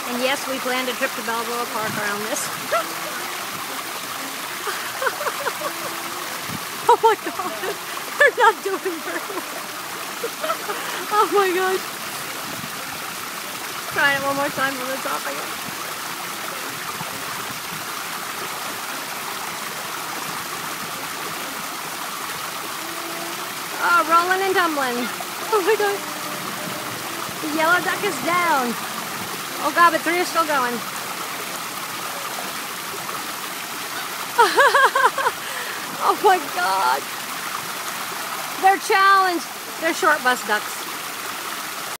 And yes, we planned a trip to Balboa Park around this. Oh my god, they're not doing very well. Oh my gosh. Trying it one more time from the top again. Oh, rolling and tumbling. Oh my god. The yellow duck is down. Oh god, but 3 are still going. Oh my god. They're challenged. They're short bus ducks.